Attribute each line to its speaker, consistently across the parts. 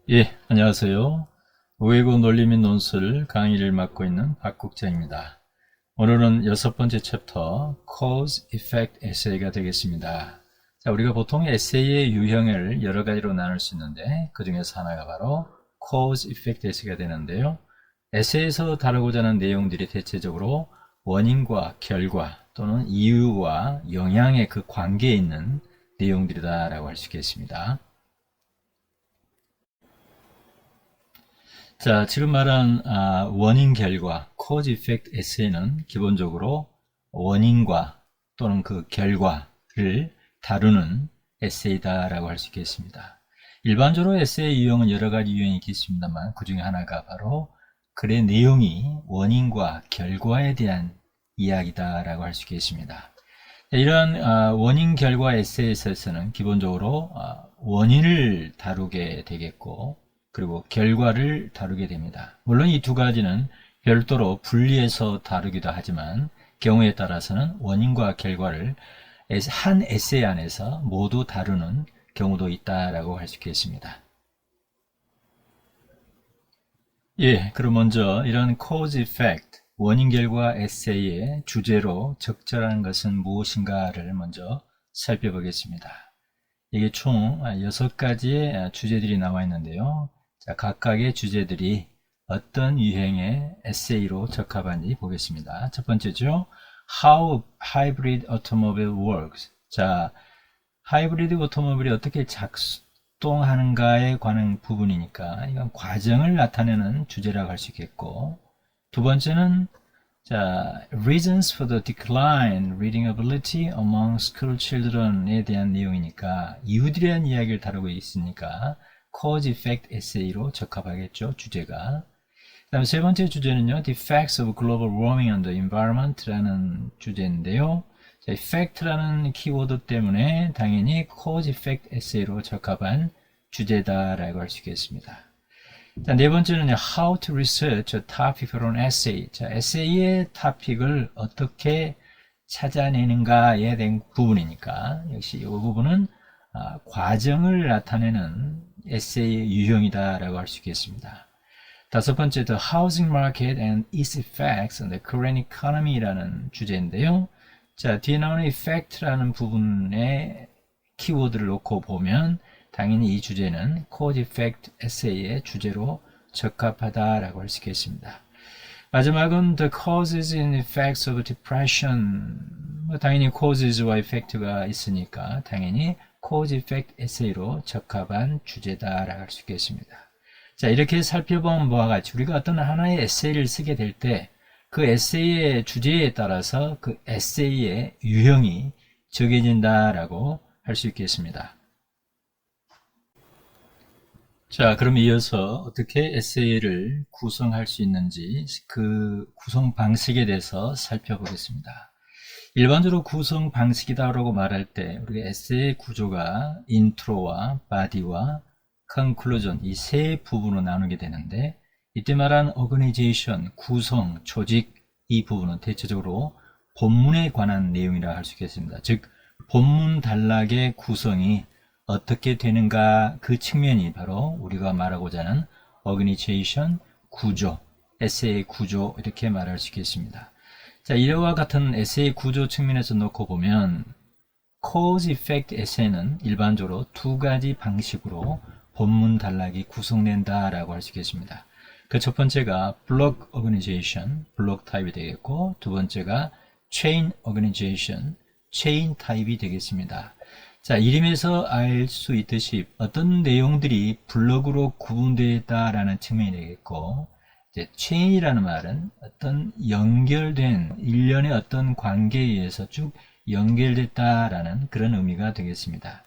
Speaker 1: 예, 안녕하세요. 외국 논리 및 논술 강의를 맡고 있는 박국자입니다. 오늘은 6번째 챕터 Cause Effect Essay가 되겠습니다. 자, 우리가 보통 에세이의 유형을 여러 가지로 나눌 수 있는데 그 중에서 하나가 바로 Cause Effect Essay가 되는데요. 에세이에서 다루고자 하는 내용들이 대체적으로 원인과 결과 또는 이유와 영향의 그 관계에 있는 내용들이다라고 할 수 있겠습니다. 자, 지금 말한 원인 결과, cause effect 에세이는 기본적으로 원인과 또는 그 결과를 다루는 에세이다라고 할 수 있겠습니다. 일반적으로 에세이 유형은 여러 가지 유형이 있겠습니다만 그 중에 하나가 바로 글의 내용이 원인과 결과에 대한 이야기다라고 할 수 있겠습니다. 이런 원인 결과 에세이에서는 기본적으로 원인을 다루게 되겠고 그리고 결과를 다루게 됩니다. 물론 이 두 가지는 별도로 분리해서 다루기도 하지만 경우에 따라서는 원인과 결과를 한 에세이 안에서 모두 다루는 경우도 있다라고 할 수 있겠습니다. 예, 그럼 먼저 이런 cause effect, 원인 결과 에세이의 주제로 적절한 것은 무엇인가를 먼저 살펴보겠습니다. 이게 총 6가지의 주제들이 나와 있는데요. 자, 각각의 주제들이 어떤 유형의 에세이로 적합한지 보겠습니다. 첫 번째죠. How hybrid automobile works. 자, 하이브리드 오토모빌이 어떻게 작동하는가에 관한 부분이니까 이건 과정을 나타내는 주제라고 할 수 있겠고, 두 번째는 자, reasons for the decline reading ability among school children에 대한 내용이니까 이유들에 대한 이야기를 다루고 있으니까 cause effect essay로 적합하겠죠, 주제가. 그다음 세 번째 주제는요, the effects of global warming on the environment라는 주제인데요. 자, effect라는 키워드 때문에 당연히 cause effect essay로 적합한 주제다라고 할 수 있겠습니다. 자, 네 번째는 how to research a topic for an essay. 자, 에세이의 토픽을 어떻게 찾아내는가에 대한 부분이니까 역시 이 부분은 과정을 나타내는 에세이의 유형이다라고 할 수 있겠습니다. 다섯 번째, the housing market and its effects on the current economy라는 주제인데요. 자, 뒤에 나오는 effect라는 부분에 키워드를 놓고 보면 당연히 이 주제는 cause effect essay의 주제로 적합하다라고 할 수 있겠습니다. 마지막은 the causes and effects of depression. 당연히 causes와 effect가 있으니까 당연히 cause effect essay로 적합한 주제다라고 할 수 있겠습니다. 자, 이렇게 살펴본 바와 같이 우리가 어떤 하나의 에세이를 쓰게 될 때 그 에세이의 주제에 따라서 그 에세이의 유형이 정해진다라고 할 수 있겠습니다. 자, 그럼 이어서 어떻게 에세이를 구성할 수 있는지 그 구성 방식에 대해서 살펴보겠습니다. 일반적으로 구성 방식이다라고 말할 때 우리가 에세이 구조가 인트로와 바디와 컨클루전 이 세 부분으로 나누게 되는데 이때 말한 organization, 구성, 조직 이 부분은 대체적으로 본문에 관한 내용이라 할 수 있겠습니다. 즉 본문 단락의 구성이 어떻게 되는가 그 측면이 바로 우리가 말하고자 하는 organization, 구조, 에세이 구조 이렇게 말할 수 있겠습니다. 자, 이와 같은 에세이 구조 측면에서 놓고 보면 cause effect 에세이는 일반적으로 두 가지 방식으로 본문 단락이 구성된다라고 할 수 있겠습니다. 그 첫 번째가 block organization, 블록 타입이 되겠고 두 번째가 chain organization, chain 타입이 되겠습니다. 자, 이름에서 알 수 있듯이 어떤 내용들이 블록으로 구분되어 있다라는 측면이 되겠고 이제 chain이라는 말은 어떤 연결된 일련의 어떤 관계에 의해서 쭉 연결됐다라는 그런 의미가 되겠습니다.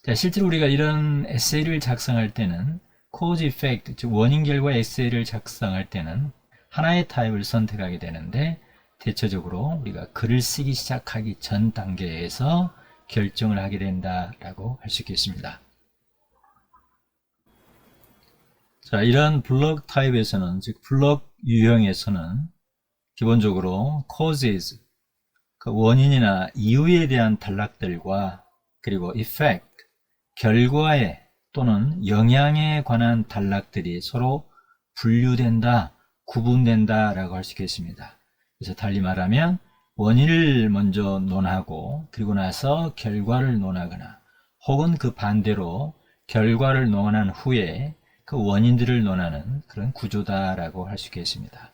Speaker 1: 자, 실제로 우리가 이런 에세이를 작성할 때는 cause effect, 즉 원인 결과 에세이를 작성할 때는 하나의 타입을 선택하게 되는데 대체적으로 우리가 글을 쓰기 시작하기 전 단계에서 결정을 하게 된다라고 할 수 있겠습니다. 자, 이런 블록 타입에서는, 즉 블록 유형에서는 기본적으로 causes, 그 원인이나 이유에 대한 단락들과 그리고 effect, 결과에 또는 영향에 관한 단락들이 서로 분류된다, 구분된다 라고 할 수 있겠습니다. 그래서 달리 말하면 원인을 먼저 논하고 그리고 나서 결과를 논하거나 혹은 그 반대로 결과를 논한 후에 그 원인들을 논하는 그런 구조다라고 할 수 있겠습니다.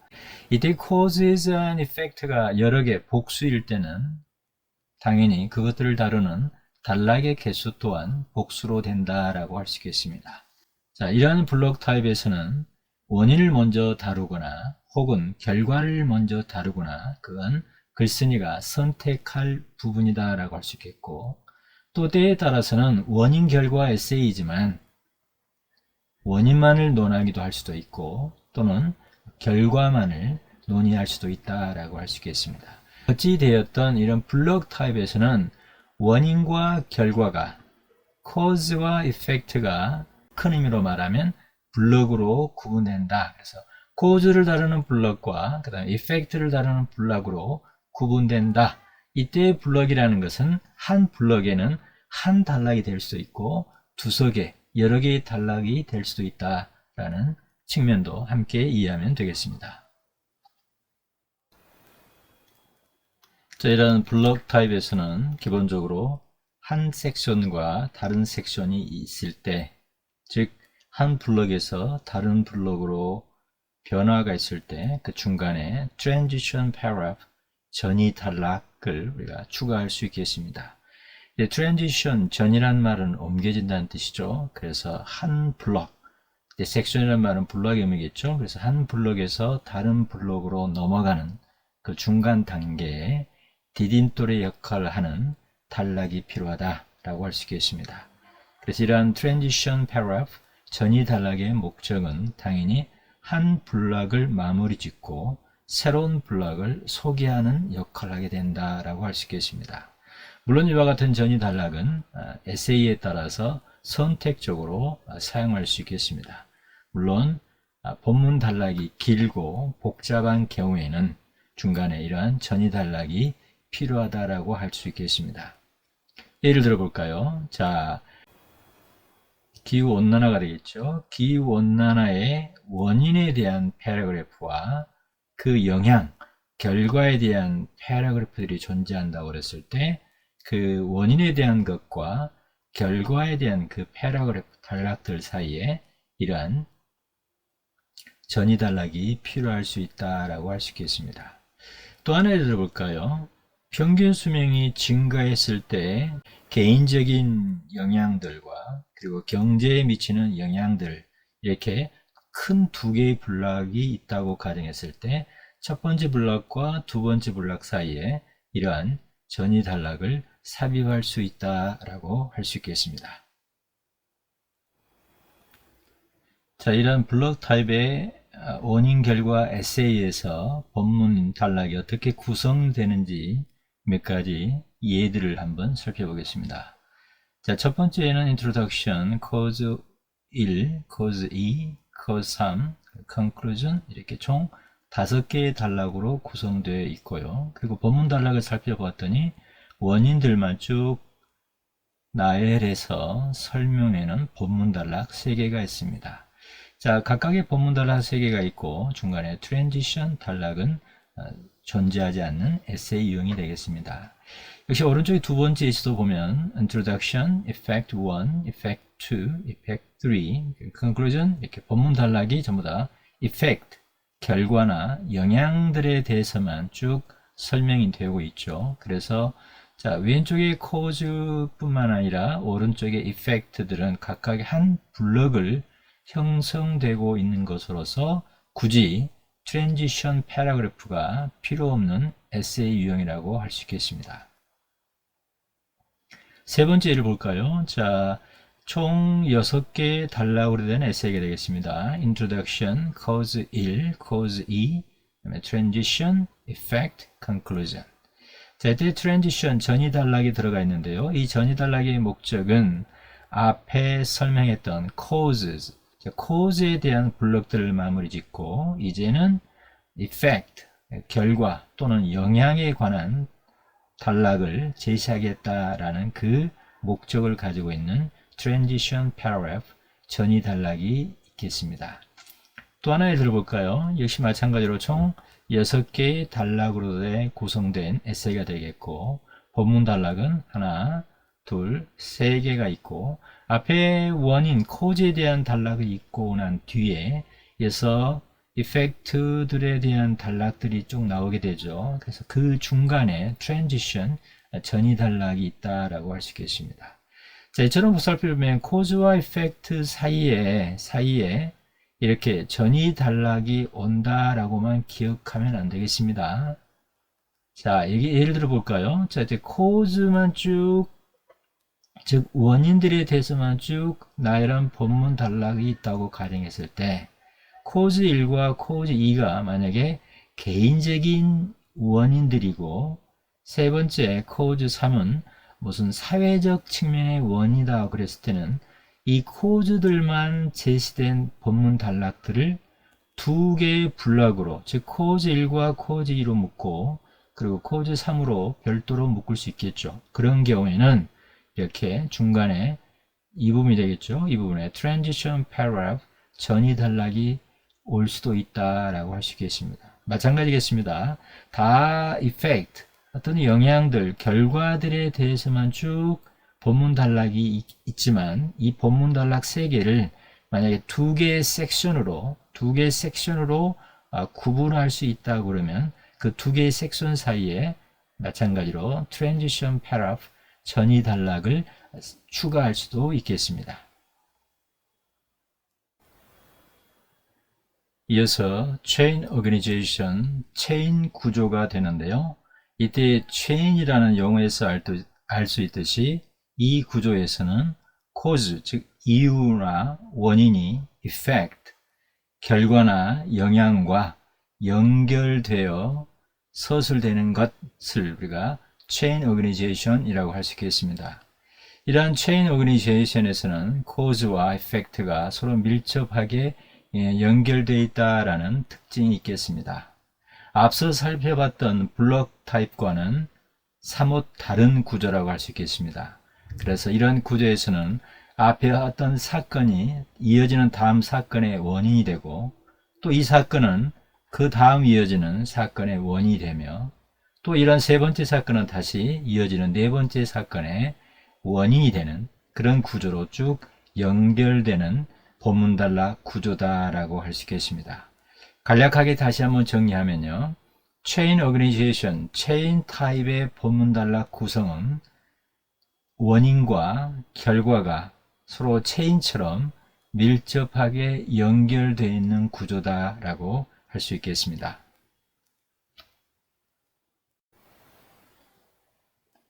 Speaker 1: 이때 causes and effect가 여러 개 복수일 때는 당연히 그것들을 다루는 단락의 개수 또한 복수로 된다라고 할 수 있겠습니다. 자, 이러한 블록 타입에서는 원인을 먼저 다루거나 혹은 결과를 먼저 다루거나 그건 글쓴이가 선택할 부분이다라고 할 수 있겠고 또 때에 따라서는 원인 결과 에세이지만 원인만을 논하기도 할 수도 있고 또는 결과만을 논의할 수도 있다라고 할 수 있겠습니다. 어찌 되었던 이런 블록 타입에서는 원인과 결과가 cause와 effect가 큰 의미로 말하면 블록으로 구분된다. 그래서 cause를 다루는 블록과 그 다음에 effect를 다루는 블록으로 구분된다. 이때 블록이라는 것은 한 블록에는 한 단락이 될 수도 있고 두서 개, 여러 개의 단락이 될 수도 있다라는 측면도 함께 이해하면 되겠습니다. 자, 이런 블록 타입에서는 기본적으로 한 섹션과 다른 섹션이 있을 때, 즉 한 블록에서 다른 블록으로 변화가 있을 때 그 중간에 transition paragraph, 전이 단락을 우리가 추가할 수 있겠습니다. transition, 전이란 말은 옮겨진다는 뜻이죠. 그래서 한 블록, 섹션이란 말은 블록의 의미겠죠. 그래서 한 블록에서 다른 블록으로 넘어가는 그 중간 단계에 디딤돌의 역할을 하는 단락이 필요하다라고 할 수 있겠습니다. 그래서 이러한 transition paragraph, 전이 단락의 목적은 당연히 한 블록을 마무리 짓고 새로운 블록을 소개하는 역할을 하게 된다라고 할 수 있겠습니다. 물론 이와 같은 전이 단락은 에세이에 따라서 선택적으로 사용할 수 있겠습니다. 물론 본문 단락이 길고 복잡한 경우에는 중간에 이러한 전이 단락이 필요하다라고 할 수 있겠습니다. 예를 들어 볼까요? 자, 기후온난화가 되겠죠. 기후온난화의 원인에 대한 패러그래프와 그 영향, 결과에 대한 패러그래프들이 존재한다고 그랬을 때 그 원인에 대한 것과 결과에 대한 그 패러그래프 단락들 사이에 이러한 전이 단락이 필요할 수 있다라고 할 수 있겠습니다. 또 하나 예를 들어볼까요? 평균 수명이 증가했을 때 개인적인 영향들과 그리고 경제에 미치는 영향들 이렇게 큰 두 개의 블록이 있다고 가정했을 때 첫 번째 블록과 두 번째 블록 사이에 이러한 전이 단락을 삽입할 수 있다라고 할 수 있겠습니다. 자, 이런 블록 타입의 원인 결과 에세이에서 본문 단락이 어떻게 구성되는지 몇 가지 예들을 한번 살펴보겠습니다. 자, 첫 번째는 introduction, cause 1, cause 2, cause 3, conclusion 이렇게 총 5개의 단락으로 구성되어 있고요. 그리고 본문 단락을 살펴봤더니 원인들만 쭉 나열해서 설명에는 본문 단락 3개가 있습니다. 자, 각각의 본문 단락 3개가 있고 중간에 트랜지션 단락은 존재하지 않는 에세이 유형이 되겠습니다. 역시 오른쪽에 두 번째 예시도 보면 introduction, effect 1, effect 2, effect 3, conclusion 이렇게 본문 단락이 전부 다 effect, 결과나 영향들에 대해서만 쭉 설명이 되고 있죠. 그래서 자, 왼쪽의 cause뿐만 아니라 오른쪽의 effect들은 각각의 한 블럭을 형성되고 있는 것으로서 굳이 트랜지션 패러그래프가 필요 없는 에세이 유형이라고 할 수 있겠습니다. 세 번째 예를 볼까요? 자, 총 6개 단락으로 된 에세이가 되겠습니다. Introduction, Cause 1, Cause 2, 그다음에 Transition, Effect, Conclusion. 자, 이때 Transition, 전이 단락이 들어가 있는데요. 이 전이 단락의 목적은 앞에 설명했던 Causes, cause에 대한 블록들을 마무리 짓고 이제는 effect, 결과 또는 영향에 관한 단락을 제시하겠다라는 그 목적을 가지고 있는 transition paragraph, 전이 단락이 있겠습니다. 또 하나를 들어볼까요? 역시 마찬가지로 총 6개의 단락으로 구성된 에세이가 되겠고, 본문 단락은 하나, 둘, 3개가 있고, 앞에 원인, 코즈에 대한 단락이 있고 난 뒤에 에서 이펙트들에 대한 단락들이 쭉 나오게 되죠. 그래서 그 중간에 transition, 전이 단락이 있다라고 할 수 있겠습니다. 자, 이처럼 살펴보면 코즈와 이펙트 사이에 이렇게 전이 단락이 온다라고만 기억하면 안 되겠습니다. 자, 예를 들어 볼까요? 자, 이제 코즈만 쭉, 즉 원인들에 대해서만 쭉 나열한 본문 단락이 있다고 가정했을 때, 코즈 1과 코즈 2가 만약에 개인적인 원인들이고, 세 번째 코즈 3은 무슨 사회적 측면의 원인이다 그랬을 때는 이 코즈들만 제시된 본문 단락들을 2개의 블록으로, 즉 코즈 1과 코즈 2로 묶고 그리고 코즈 3으로 별도로 묶을 수 있겠죠. 그런 경우에는 이렇게 중간에 이 부분이 되겠죠. 이 부분에 transition paragraph, 전이 단락이 올 수도 있다라고 할 수 있겠습니다. 마찬가지겠습니다. 다 effect, 어떤 영향들, 결과들에 대해서만 쭉 본문 단락이 있지만 이 본문 단락 3개를 만약에 2개의 섹션으로 구분할 수 있다 그러면 그 2개의 섹션 사이에 마찬가지로 transition paragraph, 전이 단락을 추가할 수도 있겠습니다. 이어서 chain organization, 체인 구조가 되는데요. 이때 chain이라는 용어에서 알 수 있듯이 이 구조에서는 cause, 즉 이유나 원인이 effect, 결과나 영향과 연결되어 서술되는 것을 우리가 chain organization이라고 할 수 있겠습니다. 이러한 chain organization에서는 cause와 effect가 서로 밀접하게 연결되어 있다라는 특징이 있겠습니다. 앞서 살펴봤던 블록 타입과는 사뭇 다른 구조라고 할 수 있겠습니다. 그래서 이런 구조에서는 앞에 어떤 사건이 이어지는 다음 사건의 원인이 되고 또 이 사건은 그 다음 이어지는 사건의 원인이 되며 또 이런 세 번째 사건은 다시 이어지는 네 번째 사건의 원인이 되는 그런 구조로 쭉 연결되는 본문 단락 구조다라고 할 수 있겠습니다. 간략하게 다시 한번 정리하면요. 체인 오거니제이션, 체인 타입의 본문 단락 구성은 원인과 결과가 서로 체인처럼 밀접하게 연결되어 있는 구조다라고 할 수 있겠습니다.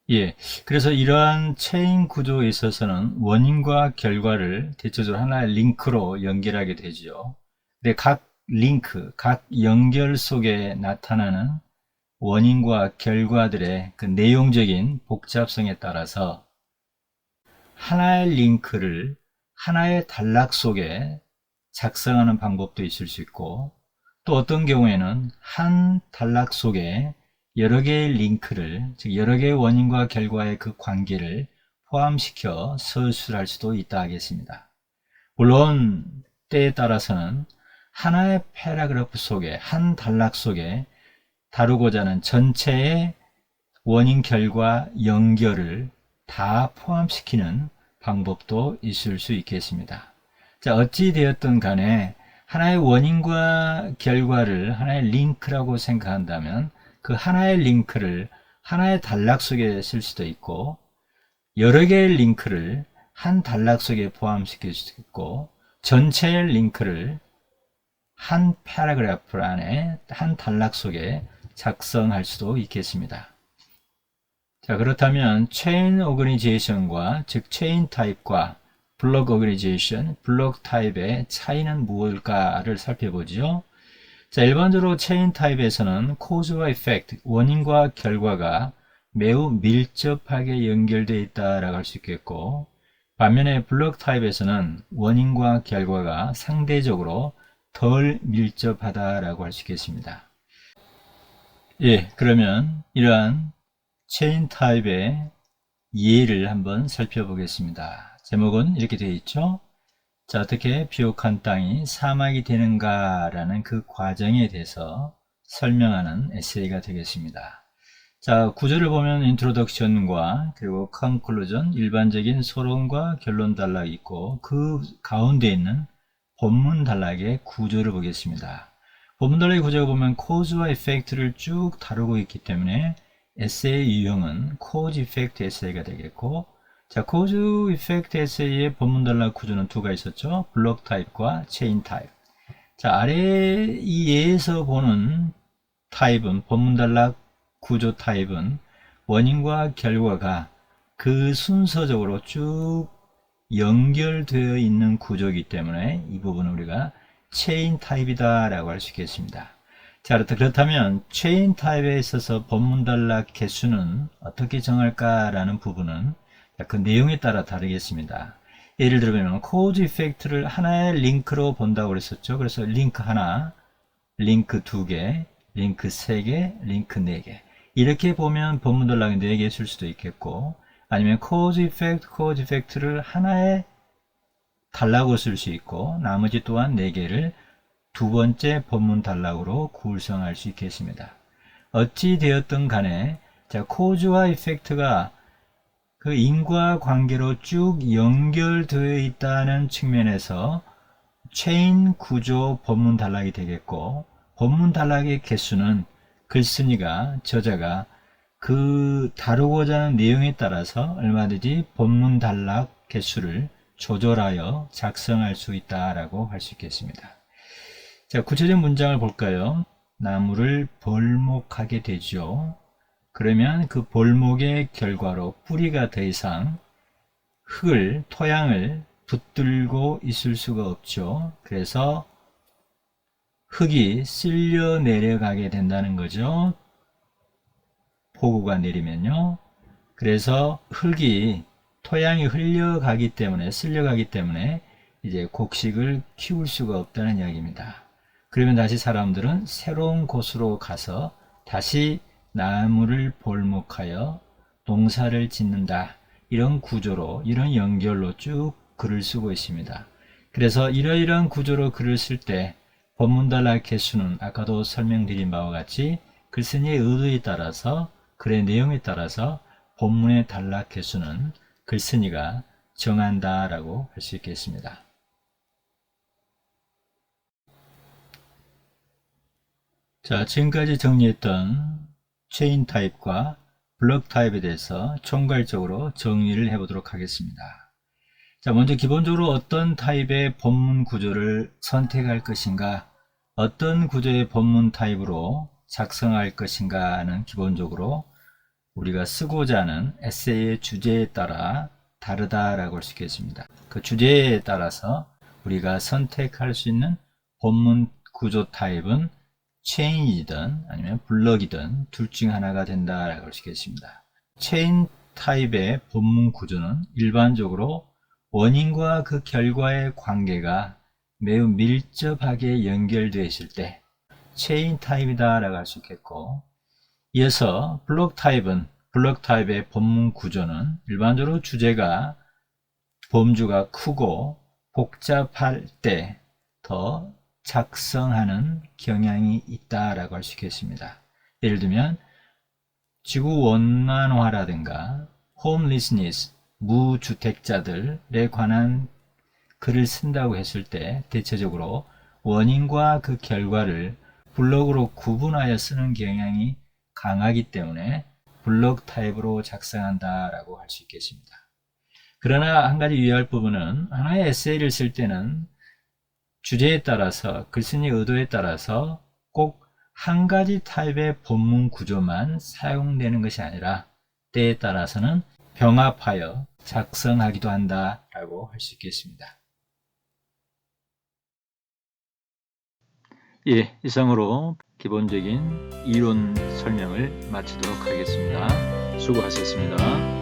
Speaker 1: 예, 그래서 이러한 체인 구조에 있어서는 원인과 결과를 대체적으로 하나의 링크로 연결하게 되죠. 근데 각 링크, 각 연결 속에 나타나는 원인과 결과들의 그 내용적인 복잡성에 따라서 하나의 링크를 하나의 단락 속에 작성하는 방법도 있을 수 있고 또 어떤 경우에는 한 단락 속에 여러 개의 링크를, 즉 여러 개의 원인과 결과의 그 관계를 포함시켜 서술할 수도 있다 하겠습니다. 물론 때에 따라서는 하나의 패러그래프 속에, 한 단락 속에 다루고자 하는 전체의 원인, 결과, 연결을 다 포함시키는 방법도 있을 수 있겠습니다. 자, 어찌 되었든 간에 하나의 원인과 결과를 하나의 링크라고 생각한다면 그 하나의 링크를 하나의 단락 속에 쓸 수도 있고 여러 개의 링크를 한 단락 속에 포함시킬 수도 있고 전체의 링크를 한 패러그래프 안에 한 단락 속에 작성할 수도 있겠습니다. 자, 그렇다면 체인 오거니제이션과 즉 체인 타입과 블록 오거니제이션, 블록 타입의 차이는 무엇일까를 살펴보죠. 자, 일반적으로 체인 타입에서는 코즈와 이펙트, 원인과 결과가 매우 밀접하게 연결되어 있다라고 할 수 있겠고 반면에 블록 타입에서는 원인과 결과가 상대적으로 덜 밀접하다라고 할 수 있겠습니다. 예, 그러면 이러한 체인 타입의 예를 한번 살펴보겠습니다. 제목은 이렇게 되어 있죠. 자, 어떻게 비옥한 땅이 사막이 되는가라는 그 과정에 대해서 설명하는 에세이가 되겠습니다. 자, 구조를 보면 인트로덕션과 그리고 컨클루전, 일반적인 서론과 결론 단락이 있고 그 가운데 있는 본문 단락의 구조를 보겠습니다. 본문 단락의 구조를 보면 코즈와 이펙트를 쭉 다루고 있기 때문에 에세이 유형은 코즈 이펙트 에세이가 되겠고, 자, 코즈 이펙트 에세이의 본문 단락 구조는 두 가지 있었죠. 블록 타입과 체인 타입. 자, 아래 이 예에서 보는 타입은 본문 단락 구조 타입은 원인과 결과가 그 순서적으로 쭉 연결되어 있는 구조이기 때문에 이 부분을 우리가 체인 타입이다 라고 할 수 있겠습니다. 자, 그렇다면 체인 타입에 있어서 본문 단락 개수는 어떻게 정할까라는 부분은 그 내용에 따라 다르겠습니다. 예를 들면 코즈 이펙트를 하나의 링크로 본다고 그랬었죠. 그래서 링크 하나, 링크 두 개, 링크 세 개, 링크 네 개. 이렇게 보면 본문 단락이 4개 있을 수도 있겠고, 아니면 cause effect를 하나의 단락으로 쓸 수 있고, 나머지 또한 4개를 두 번째 본문 단락으로 구성할 수 있겠습니다. 어찌 되었든 간에, 자, cause와 effect가 그 인과관계로 쭉 연결되어 있다는 측면에서 체인 구조 본문 단락이 되겠고, 본문 단락의 개수는 글쓴이가, 저자가 그 다루고자 하는 내용에 따라서 얼마든지 본문 단락 개수를 조절하여 작성할 수 있다라고 할 수 있겠습니다. 자, 구체적 문장을 볼까요? 나무를 벌목하게 되죠. 그러면 그 벌목의 결과로 뿌리가 더 이상 흙을, 토양을 붙들고 있을 수가 없죠. 그래서 흙이 쓸려 내려가게 된다는 거죠. 폭우가 내리면요. 그래서 흙이 토양이 흘려가기 때문에, 쓸려가기 때문에 이제 곡식을 키울 수가 없다는 이야기입니다. 그러면 다시 사람들은 새로운 곳으로 가서 다시 나무를 벌목하여 농사를 짓는다. 이런 구조로, 이런 연결로 쭉 글을 쓰고 있습니다. 그래서 이러이러한 구조로 글을 쓸 때 본문 단락 개수는 아까도 설명드린 바와 같이 글쓴이의 의도에 따라서, 글의 내용에 따라서 본문의 단락 개수는 글쓴이가 정한다라고 할 수 있겠습니다. 자, 지금까지 정리했던 체인 타입과 블록 타입에 대해서 총괄적으로 정리를 해보도록 하겠습니다. 자, 먼저 기본적으로 어떤 타입의 본문 구조를 선택할 것인가, 어떤 구조의 본문 타입으로 작성할 것인가는 기본적으로 우리가 쓰고자 하는 에세이의 주제에 따라 다르다라고 할 수 있겠습니다. 그 주제에 따라서 우리가 선택할 수 있는 본문 구조 타입은 체인이든 아니면 블럭이든 둘 중 하나가 된다라고 할 수 있겠습니다. 체인 타입의 본문 구조는 일반적으로 원인과 그 결과의 관계가 매우 밀접하게 연결되어 있을 때 체인 타입이다 라고 할 수 있겠고, 이어서 블록 타입의 본문 구조는 일반적으로 주제가 범주가 크고 복잡할 때 더 작성하는 경향이 있다라고 할 수 있겠습니다. 예를 들면 지구 온난화라든가 홈리스니스, 무주택자들에 관한 글을 쓴다고 했을 때 대체적으로 원인과 그 결과를 블록으로 구분하여 쓰는 경향이 강하기 때문에 블록 타입으로 작성한다라고 할 수 있겠습니다. 그러나 한 가지 유의할 부분은 하나의 에세이를 쓸 때는 주제에 따라서, 글쓴이 의도에 따라서 꼭 한 가지 타입의 본문 구조만 사용되는 것이 아니라 때에 따라서는 병합하여 작성하기도 한다라고 할 수 있겠습니다. 예, 이상으로 기본적인 이론 설명을 마치도록 하겠습니다. 수고하셨습니다.